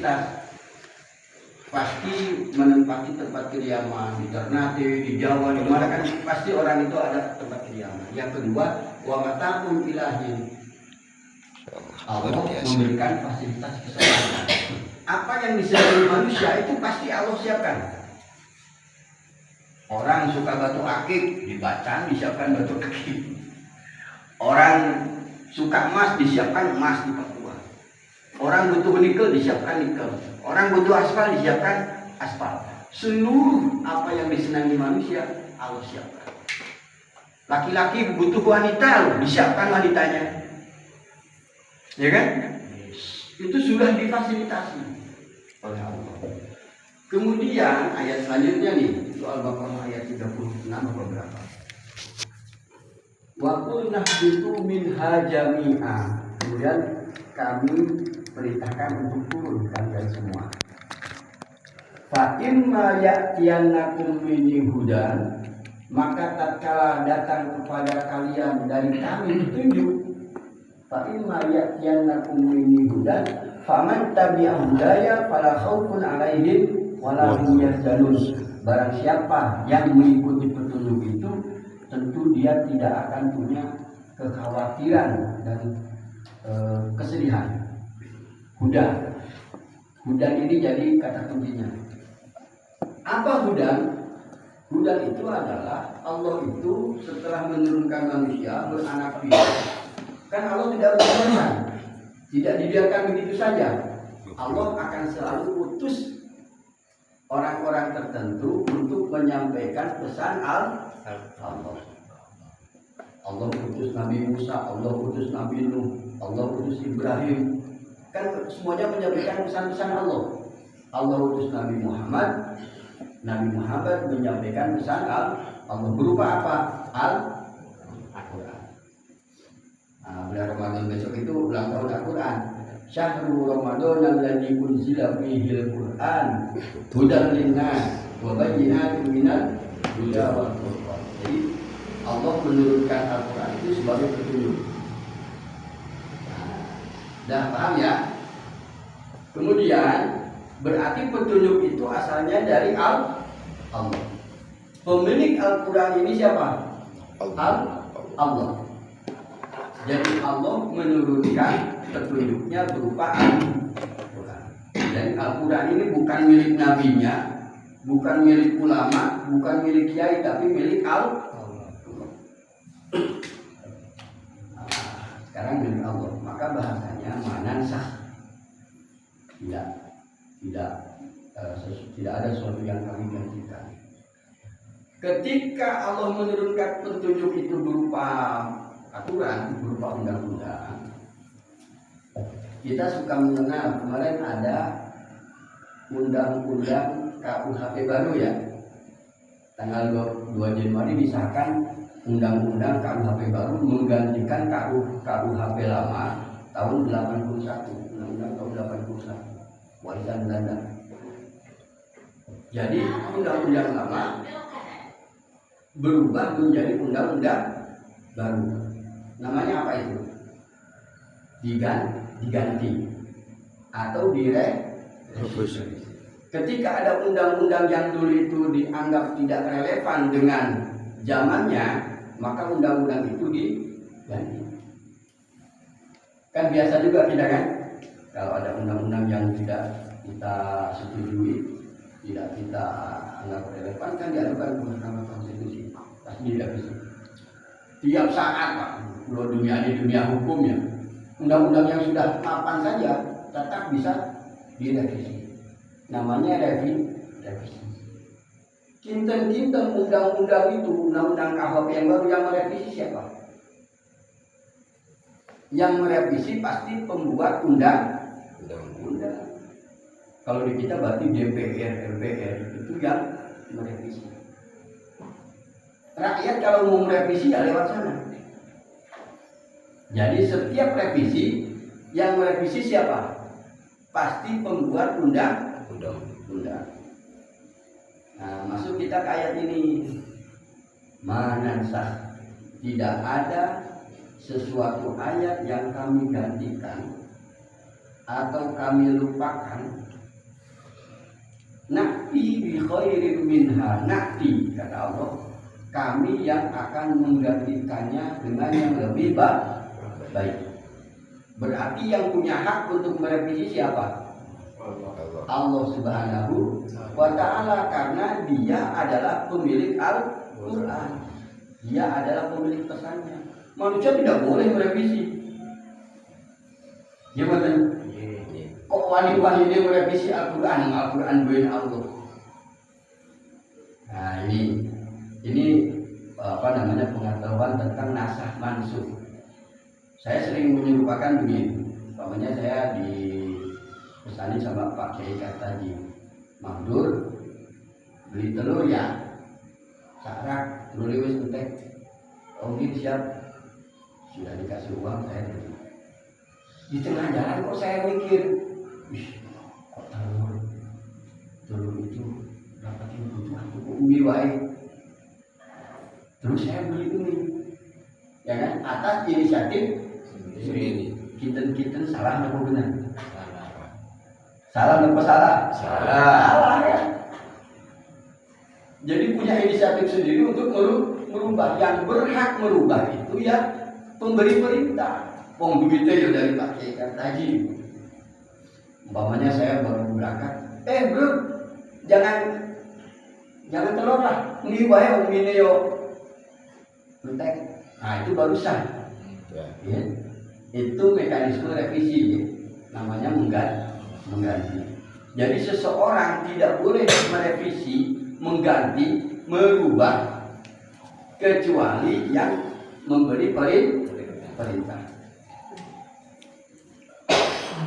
fasilitas, pasti menempati tempat kediaman di Ternate, di Jawa, di mana kan pasti orang itu ada tempat kediaman. Yang kedua, wa mata'un ilahi, Allah memberikan fasilitas keselamatan. Apa yang disediakan manusia itu pasti Allah siapkan. Orang suka batu akik, di Bacan disiapkan batu akik. Orang suka emas, disiapkan emas di Papua. Orang butuh nikel, disiapkan nikel. Orang butuh aspal, disiapkan aspal. Seluruh apa yang disenangi manusia, Allah siapkan. Laki-laki butuh wanita, disiapkan wanitanya. Ya kan? Itu sudah difasilitasi oleh Allah. Kemudian ayat selanjutnya nih, soal Al-Baqarah ayat 36 atau berapa? Wa qul nahbitu minha jami'a. Kemudian kami perintahkan untuk turun kalian semua. Fa imma ya'tiyannakum minni hudan, maka tatkala datang kepada kalian dari kami petunjuk, fa imma ya'tiyannakum minni hudan faman tabi'a hudaya fala khaufun 'alaihim wala hum yahzanun. Barang siapa yang mengikuti petunjuk itu, tentu dia tidak akan punya kekhawatiran dan kesedihan. Hudan. Hudan ini jadi kata kuncinya. Apa hudan? Hudan itu adalah Allah itu setelah menurunkan manusia beranak pinak. Kan Allah tidak membiarkan, tidak dibiarkan begitu saja. Allah akan selalu utus orang-orang tertentu untuk menyampaikan pesan Allah. Allah utus Nabi Musa, Allah utus Nabi Nuh, Allah utus Ibrahim. Kan semuanya menyampaikan pesan-pesan Allah. Allah utus Nabi Muhammad, Nabi Muhammad menyampaikan pesan Allah berupa apa? Al-Quran. Bulan Ramadan besok itu ulang tahun Al-Quran. Syahrul Ramadan alladzi unzila fihi al-Quran hudan lin-nas wa bayyinatin minal huda wal furqan. Jadi Allah menurunkan Al-Quran itu sebagai petunjuk. Dah paham ya? Kemudian berarti petunjuk itu asalnya dari Allah. Pemilik Al-Quran ini siapa? Allah. Jadi Allah menurunkan petunjuknya berupa Al-Quran. Dan Al-Quran ini bukan milik nabinya, bukan milik ulama, bukan milik kiai, tapi milik Allah. Sekarang milik Allah. Maka bahasanya manansah. Tidak ada sesuatu yang kami gantikan. Ketika Allah menurunkan petunjuk itu berupa aturan, berupa undang-undang, kita suka mengenal kemarin ada undang-undang KUHP baru ya. Tanggal 2 Januari disahkan undang-undang KUHP baru menggantikan KUHP lama tahun 81, undang-undang tahun 81, warisan Belanda. Jadi undang-undang lama berubah menjadi undang-undang baru. Namanya apa itu? Diganti atau direvisi. Ketika ada undang-undang yang dulu itu dianggap tidak relevan dengan zamannya, maka undang-undang itu diganti. Kan biasa juga kita kan, kalau ada undang-undang yang tidak kita setujui, tidak kita anggap relevan, kan diadukan ke Mahkamah Konstitusi, pasti direvisi. Tiap saat Pak, dunia hukumnya, undang-undang yang sudah mapan saja tetap bisa direvisi. Namanya revisi. Kinten-kinten undang-undang itu, undang-undang KUHP yang baru yang merevisi siapa? Yang merevisi pasti pembuat undang-undang. Kalau di kita berarti DPR, MPR itu yang merevisi. Rakyat kalau mau merevisi ya lewat sana. Jadi setiap revisi yang merevisi siapa? Pasti pembuat undang-undang. Nah, masuk kita ke ayat ini. Manansah, tidak ada sesuatu ayat yang kami gantikan atau kami lupakan, na'ti bi khairin minha, na'ti kata Allah, kami yang akan menggantikannya dengan yang lebih baik. Berarti yang punya hak untuk merevisi siapa? Allah Subhanahu wa ta'ala, karena dia adalah pemilik Al-Quran, dia adalah pemilik pesannya. Manusia tidak boleh merevisi. Gimana? Kok wali-wali ini merevisi Al-Quran? Al-Quran bukan Allah. Nah ini pengetahuan tentang nasakh mansukh. Saya sering menyerupakan begini. Umpamanya saya dipesani sama Pak Kiai Kartaji, Magdur beli telur ya, sarak telur wis entek, mungkin siap, sudah dikasih uang saya beli. Di tengah jalan kok saya mikir, kok telur itu dapat kebutuhan cukup umi wae. Terus saya beli umi, ya kan, atas inisiatif sendiri. Kita salah apa benar? Salah apa salah? Salah ya. Jadi punya inisiatif sendiri untuk merubah. Yang berhak merubah itu ya pemberi perintah. Wong duitnya ya dari Pak Kiai Kartaji. Umpamanya saya baru berangkat, bro, jangan telur lah, ini wae umine yo entek. Nah itu baru sah. Ya. Itu mekanisme revisi ya. Namanya mengganti. Jadi seseorang tidak boleh merevisi, mengganti, merubah kecuali yang memberi perintah.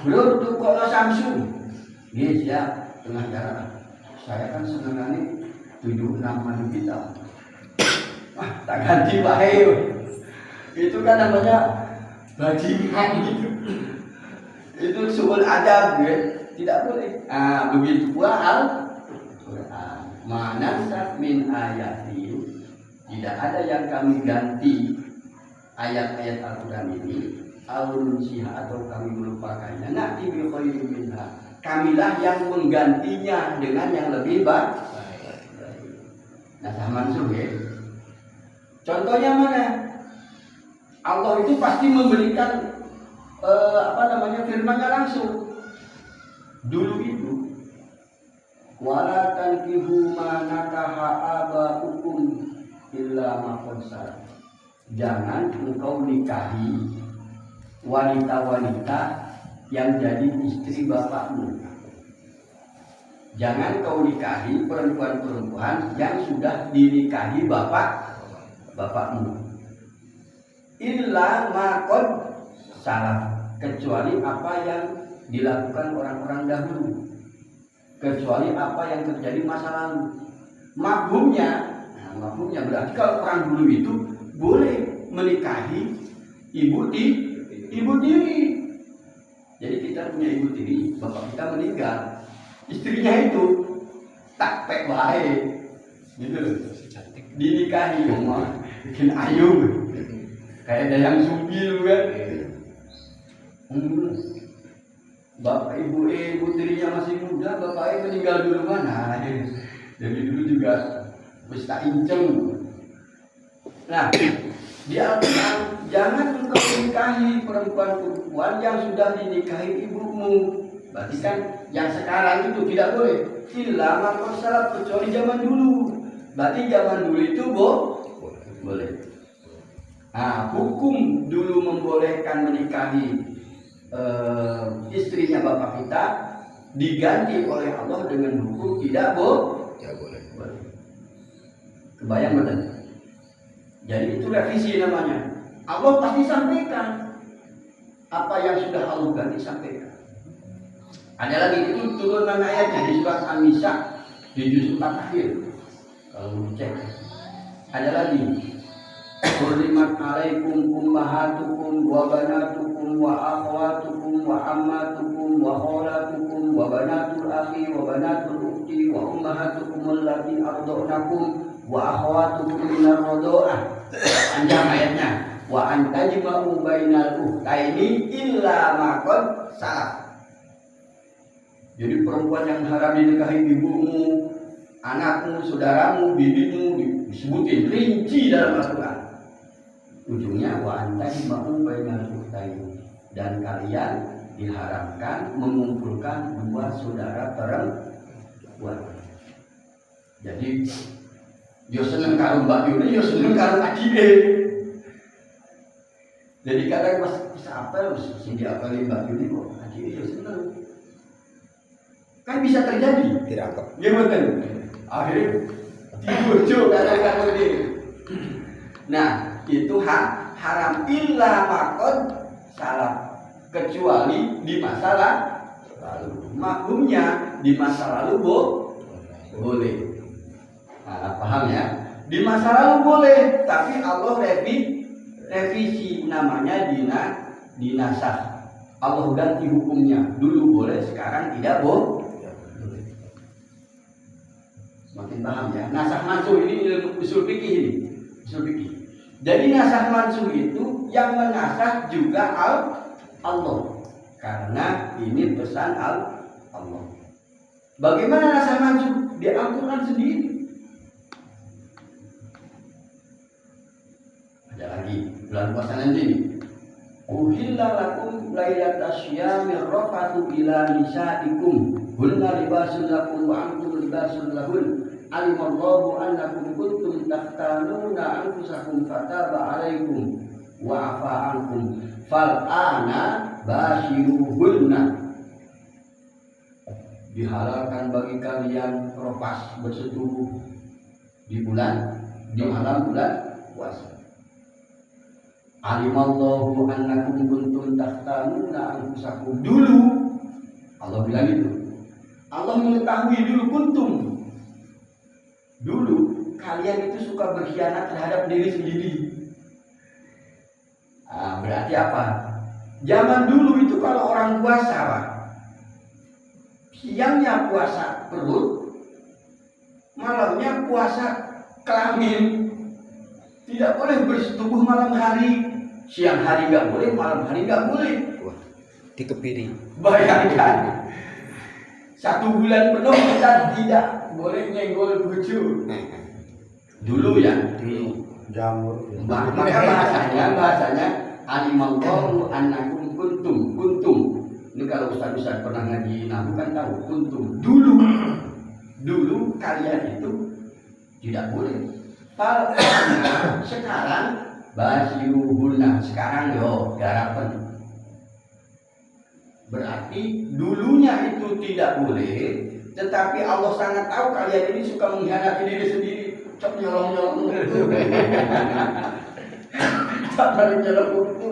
Bro, tuh kalau Samsung, dia siap tengah jalan. Saya kan senengannya 76 kita. Wah, tak ganti wae. Itu kan namanya bajingan gitu. Itu suul adab ya. Tidak boleh. Begitu pula Al-Quran. Manansakh min ayatin. Tidak ada yang kami ganti ayat-ayat Al-Quran ini. Al-Nunsiha atau kami melupakannya. Na'ti bi khairin minha. Kamilah yang menggantinya dengan yang lebih baik. Nasakh mansukh ya. Contohnya mana? Allah itu pasti memberikan firman-Nya langsung. Dulu itu wala tankihu ma nakaha aba'ukum illa ma qad salaf. Jangan engkau nikahi wanita-wanita yang jadi istri bapakmu. Jangan kau nikahi perempuan-perempuan yang sudah dinikahi bapakmu. Illa ma qad salaf, kecuali apa yang dilakukan orang-orang dahulu, kecuali apa yang terjadi masa lalu. Mafhumnya berarti kalau orang dulu itu boleh menikahi ibu tiri. Jadi kita punya ibu tiri, bapak kita meninggal, istrinya itu tak pek wae, gitu loh, dinikahi, bikin ayu, kayak dayang sumbil kan. Bapak ibu tirinya masih muda, bapaknya meninggal duluan. Nah, jadi dulu juga wis tak inceng. Nah, di Al-Quran jangan engkau menikahi perempuan-perempuan yang sudah dinikahi ibumu. Berarti kan yang sekarang itu tidak boleh. Illa ma qad salaf, kecuali zaman dulu. Berarti zaman dulu itu boleh. Nah, hukum dulu membolehkan menikahi istrinya bapak kita diganti oleh Allah dengan hukum tidak boleh. Kebayang betul? Jadi itu revisi namanya. Allah pasti sampaikan apa yang sudah Allah ganti, sampaikan. Ada lagi itu turunan ayatnya di surat An-Nisa di juz 4 akhir. Kalau mau cek, ada lagi. Hurrimat alaikum ummahatukum wa banatukum wa akhwatukum wa ammatukum wa khalatukum wa banatul akhi wa banatul ukhti wa ummahatukum allati arda'nakum wa akhwatukum minar radha'ah. Panjang ayatnya. Wa antajma'u bainal ukhtaini illa ma qad salaf. Jadi perempuan yang haram dinikahi ibumu, anakmu, saudaramu, bibimu disebutin rinci dalam Al-Quran. Ujungnya wa antahima'u bainal ukhtaini, dan kalian diharamkan mengumpulkan dua saudara perempuan. Jadi yo seneng karo Mbak Yuni, yo seneng karo adike. Jadi kadang pas apel sing diapeli Mbak Yuni kok adike yo seneng. Kan bisa terjadi. Dirangkap. Ya betul. Akhirnya dibojo kadang-kadang ini. Nah, itu haram illa makon salah, kecuali di masa lalu. Maklumnya di masa lalu boleh. Nah, paham ya? Di masa lalu boleh, tapi Allah revisi, namanya dinasah. Allah ganti hukumnya. Dulu boleh, sekarang tidak boleh. Makin paham ya. Nasah mansuh ini ilmu usul fikih ini. Usul fikih. Jadi nasah mansuh itu yang menasah juga Allah. Karena ini pesan Allah. Bagaimana nasah mansuh? Di Al-Quran sendiri. Ada lagi bulan puasa nanti nih. Uhilla lakum lailatas syiyami rafatu ila nisaikum hunna libasun lakum wa antum libasun lahun. Alimallahu annakum kuntum takhtanuna anfusakum fataba alaikum wa afa ankum fal'ana bashiruhunna. Dihalalkan bagi kalian rafas bersetubuh di malam bulan puasa. Alimallahu annakum kuntum takhtanuna anfusakum. Dulu Allah bilang itu. Allah mengetahui dulu kuntum. Dulu kalian itu suka berkhianat terhadap diri sendiri. Berarti apa? Zaman dulu itu kalau orang puasa, Pak, siangnya puasa perut, malamnya puasa kelamin. Tidak boleh bersetubuh malam hari. Siang hari nggak boleh, malam hari nggak boleh. Wah, dikebiri. Bayangkan 1 bulan penuh kita tidak boleh nyenggol bojo. Dulu ya, dulu. Jamur. Maka bahasanya alimallahu annakum kuntum. Ini kalau ustaz-ustaz pernah ngaji nahu kan tahu kuntum. Dulu kalian itu tidak boleh. Sekarang basiruhunna, sekarang yo garapan. Berarti dulunya itu tidak boleh, tetapi Allah sangat tahu kalian ini suka mengkhianati diri sendiri. Cok nyolong itu. Tak nyolong itu.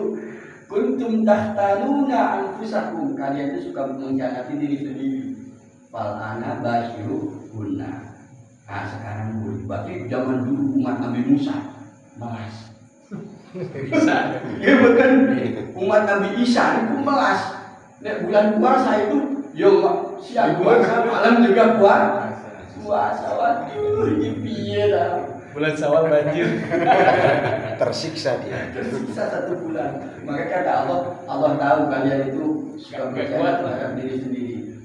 Kuntum tahtanuna anfusakum, kalian itu suka mengkhianati diri sendiri. Fal'ana basyiruhunna. Nah sekarang boleh. Berarti zaman dulu umat Nabi Musa melas. Ya bukan umat Nabi Isa itu melas. Nek bulan puasa itu yo siang puasa malam juga puasa. Waduh ini piye dah. Bulan Syawal banjir. Tersiksa dia. Tersiksa 1 bulan. Maka kata Allah tahu kalian itu suka berkhianat terhadap diri sendiri.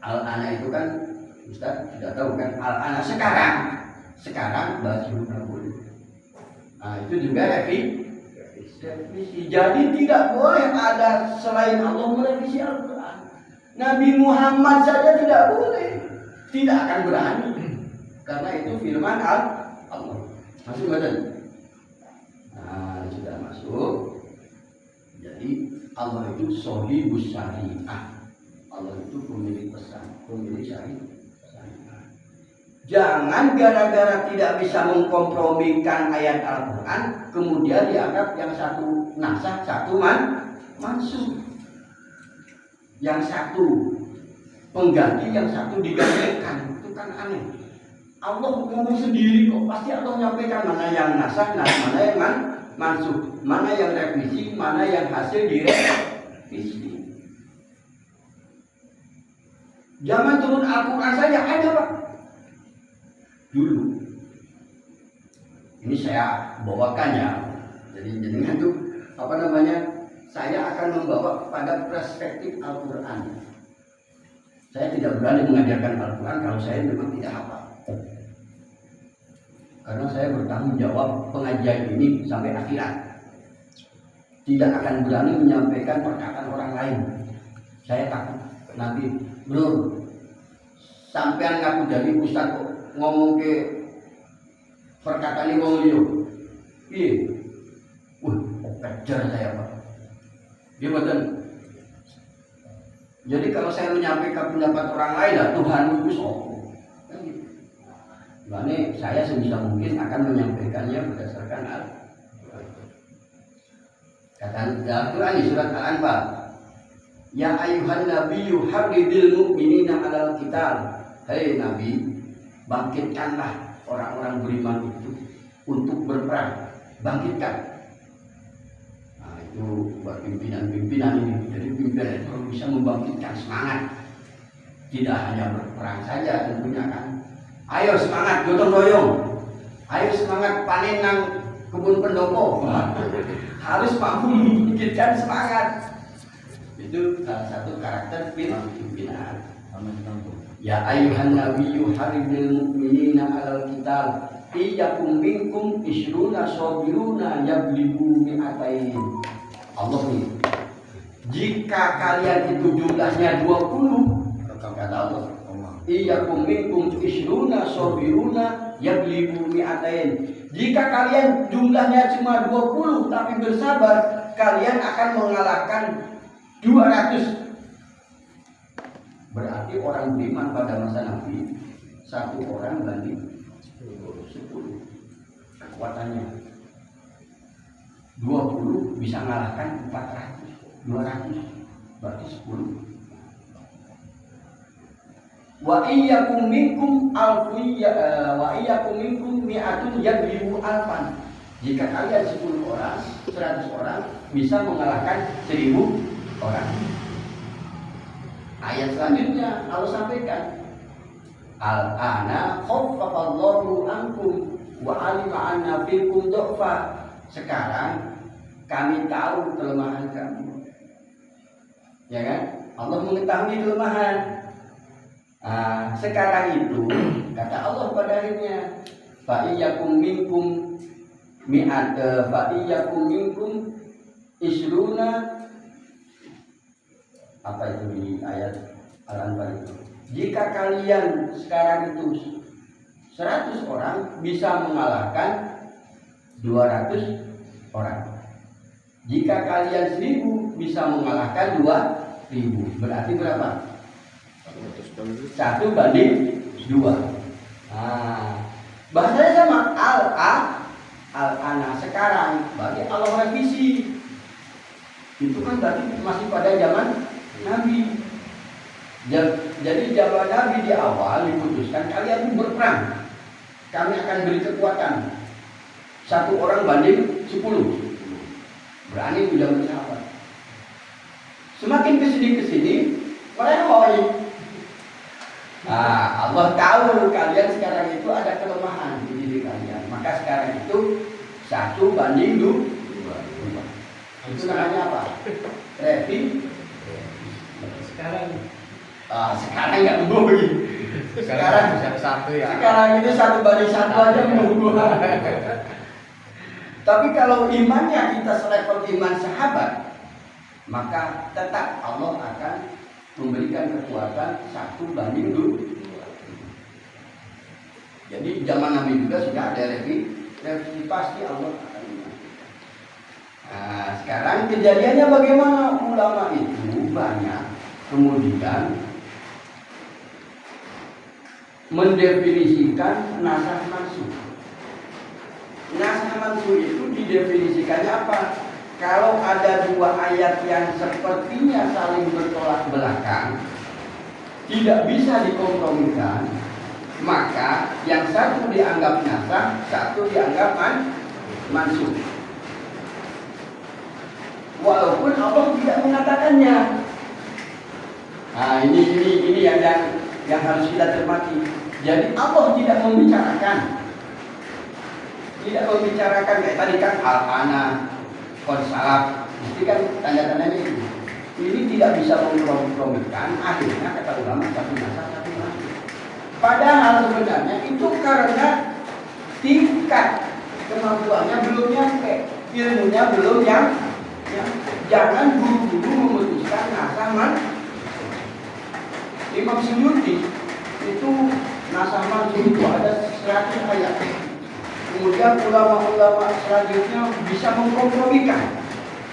Al-ana itu kan Ustaz tidak tahu kan. Al-ana sekarang bahasa boleh. Nah itu juga revisi. Jadi tidak boleh ada selain Allah merevisi Al-Quran. Nabi Muhammad saja tidak boleh, tidak akan berani, karena itu firman Allah. Masuk badan. Nah sudah masuk. Jadi Allah itu sohibus syariah. Allah itu pemilik pesan, pemilik syariah. Jangan gara-gara tidak bisa mengkompromikan ayat Al-Quran kemudian dianggap yang satu nasah, satu mansuh, yang satu pengganti, yang satu digantikan. Itu kan aneh. Allah ngomong sendiri kok, pasti Allah nyampaikan mana yang nasah, mana yang mansuh, mana yang revisi, mana yang hasil direvisi. Zaman turun Al-Quran saja ada, Pak. Dulu ini saya bawakan ya, jadi jenengan tuh saya akan membawa pada perspektif Al-Quran. Saya tidak berani mengajarkan Al-Quran kalau saya memang tidak hafal. Karena saya bertanggung jawab pengajian ini sampai akhirat. Tidak akan berani menyampaikan perkataan orang lain. Saya takut nanti, bro, sampean ngaku jadi ustaz kok ngomong ke perkataan wong liya. Piye? Kejar saya, Pak. Dia betul. Jadi kalau saya menyampaikan pendapat orang lain, lah Tuhan itu sopo. Kan gitu. Makanya saya sebisa mungkin akan menyampaikannya berdasarkan Al-Quran. Kata Al-Quran di surat Al-Anfal, ya ayuhan nabiyyu harridil mu'minina 'alal qital. Hei Nabi, bangkitkanlah orang-orang beriman itu untuk berperang. Bangkitkan. Nah, itu buat pimpinan-pimpinan ini. Jadi pimpinan itu bisa membangkitkan semangat. Tidak hanya berperang saja tentunya kan. Ayo semangat gotong royong. Ayo semangat panen nang kebun pendopo. Harus mampu membangkitkan semangat. Itu salah satu karakter pimpinan. Ya ayuhan nabiyyu harridil mu'minina 'alal qital iyyakum minkum isruna sabiruna yaglibu mi'atain. Allah nih. Jika kalian itu jumlahnya 20, kata Allah, iyyakum minkum isruna sabiruna yaglibu mi'atain. Jika kalian jumlahnya cuma 20 tapi bersabar, kalian akan mengalahkan 200. Berarti orang beriman pada masa Nabi satu orang banding 10 kekuatannya. 20 bisa mengalahkan 400, 200 berarti 10. Wa iyyakum minkum mi'atun yaglibu alfan. Jika kalian 10 orang, 100 orang bisa mengalahkan 1000 orang. Ayat selanjutnya Allah sampaikan, al-ana khaffafallahu ankum wa alima anna fikum du'fa. Sekarang kami tahu kelemahan kamu. Ya kan? Allah mengetahui kelemahan. Sekarang itu kata Allah pada akhirnya, fa iyyakum minkum isruna. Apa itu di ayat Al-Anfal itu? Jika kalian sekarang itu 100 orang bisa mengalahkan 200 orang. Jika kalian 1000 bisa mengalahkan 2000. Berarti berapa? 1 banding 2. Bahasanya sama, al-ana sekarang. Berarti Allah revisi. Itu kan berarti masih pada zaman Nabi. Jadi zaman Nabi di awal diputuskan kalian berperang. Kami akan beri kekuatan 1 orang banding 10. Berani udah bersahabat. Semakin kesini mereka mau. Allah tahu kalian sekarang itu ada kelemahan di diri kalian. Maka sekarang itu 1 banding 2. Itu namanya apa? Revisi. Sekarang nggak menunggu. Sekarang bisa 1 ya. Sekarang itu 1 banding 1 aja menunggu. Tapi kalau imannya kita selevel iman sahabat, maka tetap Allah akan memberikan kekuatan 1 banding 2. Jadi zaman Nabi juga sudah ada revisi pasti Allah akan. Sekarang kejadiannya bagaimana? Ulama itu banyak kemudian mendefinisikan nasakh mansukh. Nasakh mansukh itu didefinisikannya apa? Kalau ada 2 ayat yang sepertinya saling bertolak belakang, tidak bisa dikompromikan, maka yang satu dianggap nasakh, satu dianggap mansukh. Walaupun Allah tidak mengatakannya. Ini yang harus kita cermati. Jadi Allah tidak membicarakan kayak tadi kan al-ana qad salaf Ini kan tanda-tandanya itu. Ini tidak bisa mengkompromikan, akhirnya kata ulama satu nasab satu nasib. Padahal sebenarnya itu karena tingkat kemampuannya belum nyampe, ilmunya belum nyampe. Jangan buru-buru memutuskan nasaman. Imam Suyuti itu nasaman itu ada 100 ayat. Kemudian ulama-ulama selanjutnya bisa mengkompromikan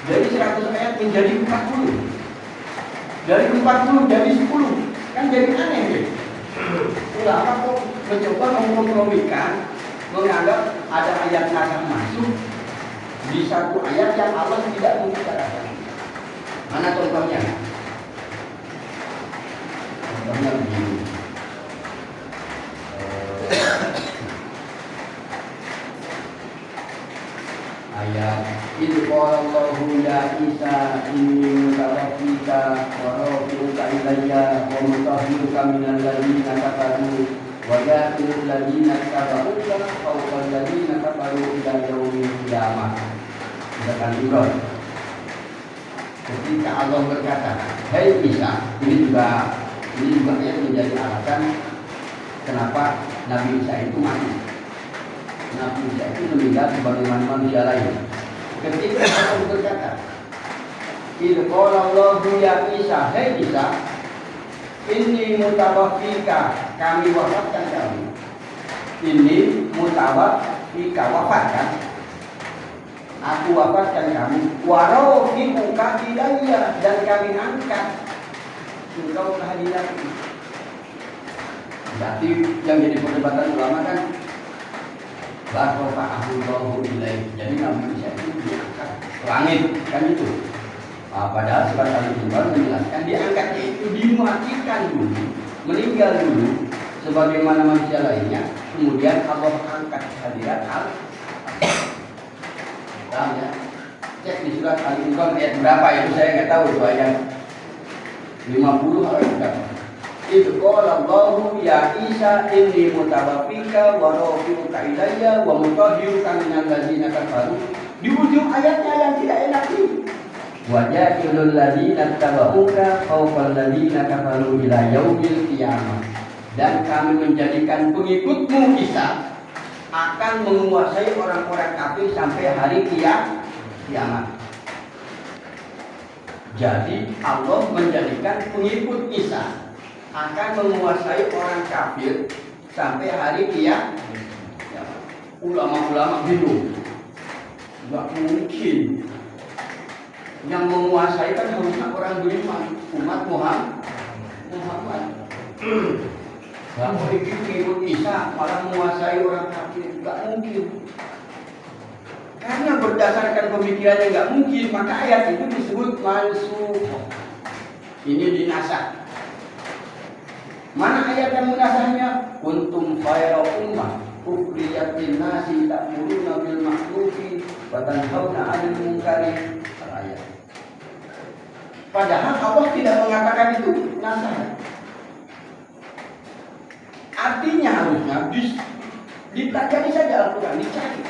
dari 100 ayat menjadi 40, dari 40 jadi 10, kan jadi aneh deh. Ulama kok mencoba mengkompromikan, menganggap ada ayat nasam masuk di satu ayat yang Allah tidak membicarakan. Mana contohnya? Contohnya begini. Ayat itu Allahu ya Isa inni mutawaffika wa rafi'uka ilayya wa mutahhiruka minal ladzina kafaru wa ja'ilul ladzina kafaruka fawqal ladzina kafaru ila yaumil qiyamah. Katakan Ibrahim. Ketika Allah berkata, "Hai Isa," ini juga menjadi alasan kenapa Nabi Isa itu mati. Nabi Isa itu meninggal sebagaimana manusia lain. Ketika Allah berkata, "Idh qala Allahu ya Isa," hai Isa, "Inni mutawaffika," kami wafatkan kamu. Ini mutawaffika, wafatkan. Aku wafatkan kamu. Warafi'uka ilayya, dan kami angkat engkau ke hadiratku. Berarti yang jadi perdebatan ulama kan Allahu ilaih. Jadi Nabi Isa itu diangkat ke langit, kan itu. Padahal surat Al-Imran menjelaskan diangkatnya itu dimatikan dulu, meninggal dulu, sebagaimana manusia lainnya. Kemudian Allah angkat hadirat Allah. Paham ya? Cek di surat Al-Imran ayat berapa itu saya nggak tahu itu ayat 50 atau berapa. Itu qala Allahu ya Isa inni mutawaffika wa rafi'uka ilayya wa mutahhiruka minal ladzina kafaru. Di ujung ayatnya yang tidak enak ini. Wa ja'ilul ladzina tabauka fawqal ladzina kafaru ila yaumil qiyamah. Dan kami menjadikan pengikutmu Isa akan menguasai orang-orang kafir sampai hari kiamat. Jadi Allah menjadikan pengikut Isa akan menguasai orang kafir sampai hari kiamat. Ulama-ulama bingung, nggak mungkin. Yang menguasai kan harusnya orang beriman, umat Muhammad. Nggak boleh ikut Isa malah menguasai orang kafir, nggak mungkin. Karena berdasarkan pemikirannya nggak mungkin, maka ayat itu disebut mansukh. Ini dinasakh. Mana ayat yang menasahnya? Kuntum khayra ummah ukhrijat lin-nasi ta'muruna bil ma'rufi wa tanhauna 'anil munkari. Ayat. Padahal Allah tidak mengatakan itu nasah. Artinya harusnya dipelajari saja Al-Quran, dicari.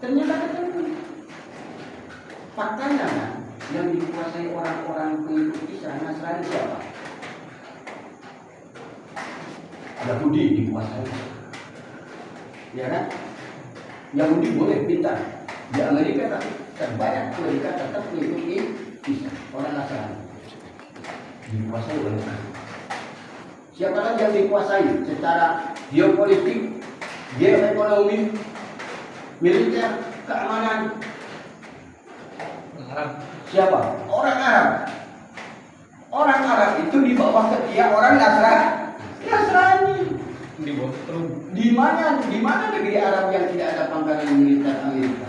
Ternyata ketemu. Faktanya kan, yang dikuasai orang-orang pengikut Isa Nasrani siapa? Yahudi dikuasai, ya kan? Yahudi boleh pintar di Amerika, tapi terbanyak Amerika tetap mengikuti Isa, orang Nasrani dikuasai oleh mereka. Siapa lagi yang dikuasai secara geopolitik, geoekonomi, militer, keamanan? Siapa? Orang Arab. Orang Arab itu di bawah ketiak orang Nasrani. Di mana negeri Arab yang tidak ada pangkalan militer Amerika?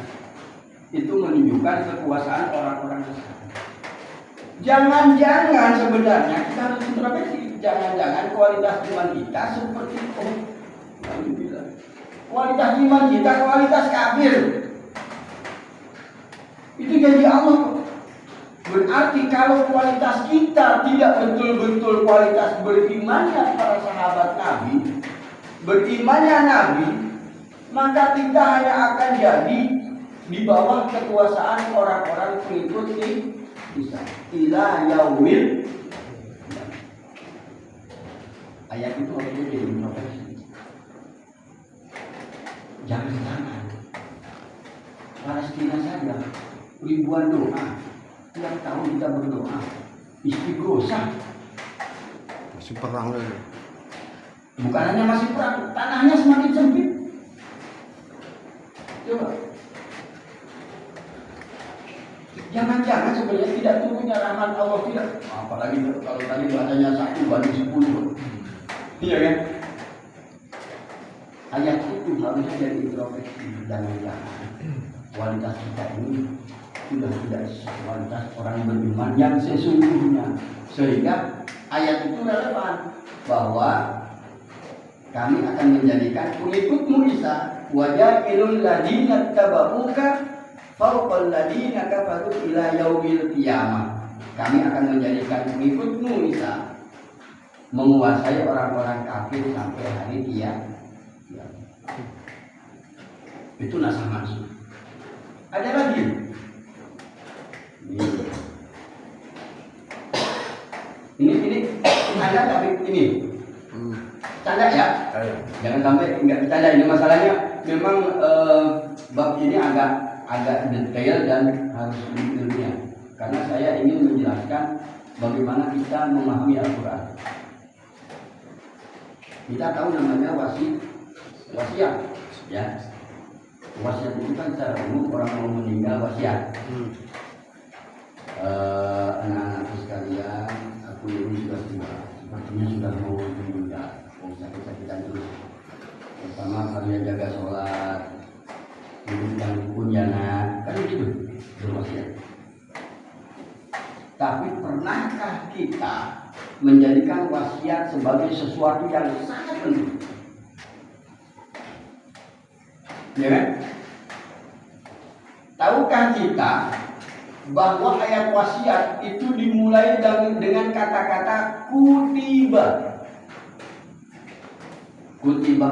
Itu menunjukkan kekuasaan orang-orang Nasrani. Jangan-jangan sebenarnya kita harus introspeksi. Jangan-jangan kualitas iman kita seperti itu. Kualitas iman kita kualitas kafir. Itu janji Allah. Berarti kalau kualitas kita tidak betul-betul kualitas berimannya para sahabat Nabi, berimannya Nabi, maka kita hanya akan jadi di bawah kekuasaan orang-orang pengikut Isa ila yaumil. Ayat itu harus jadi introspeksi. Jangan Palestina saja ribuan doa, tiap tahun kita berdoa istighosah. Masih perang lagi. Bukan hanya masih perang, tanahnya semakin sempit. Coba. Jangan-jangan sebenarnya tidak turunnya rahmat Allah tidak. Apalagi kalau tadi bahasanya 1/10. Iya kan? Ayat itu harusnya jadi introspeksi. Jangan-jangan kualitas kita ini sudah tidak kualitas orang beriman yang sesungguhnya. Sehingga ayat itu relevan bahwa kami akan menjadikan pengikutmu Isa wajahilul ladina tabauka fawqal ladina kafaru ila yaumil qiyamah. Kami akan menjadikan pengikutmu Isa menguasai orang-orang kafir sampai hari kiamat. Itu nasah mansukh. Ada lagi. Ini ada tapi ini. Canda ya? Jangan sampai nggak bercanda. Ini masalahnya memang bab ini agak detail dan harus ilmiah. Karena saya ingin menjelaskan bagaimana kita memahami Al-Quran. Kita tahu namanya wasiat, ya. Wasiat itu kan secara umum orang mau meninggal wasiat. Anak-anakku sekalian, aku ini sudah tua, sepertinya sudah mau meninggal, mau sakit-sakitan terus. Pertama kalian jaga sholat, hidup yang rukun ya nak, kan gitu berwasiat. Tapi pernahkah kita menjadikan wasiat sebagai sesuatu yang sangat penting? Ya kan? Tahukah kita bahwa ayat wasiat itu dimulai dengan kata-kata kutiba. Kutiba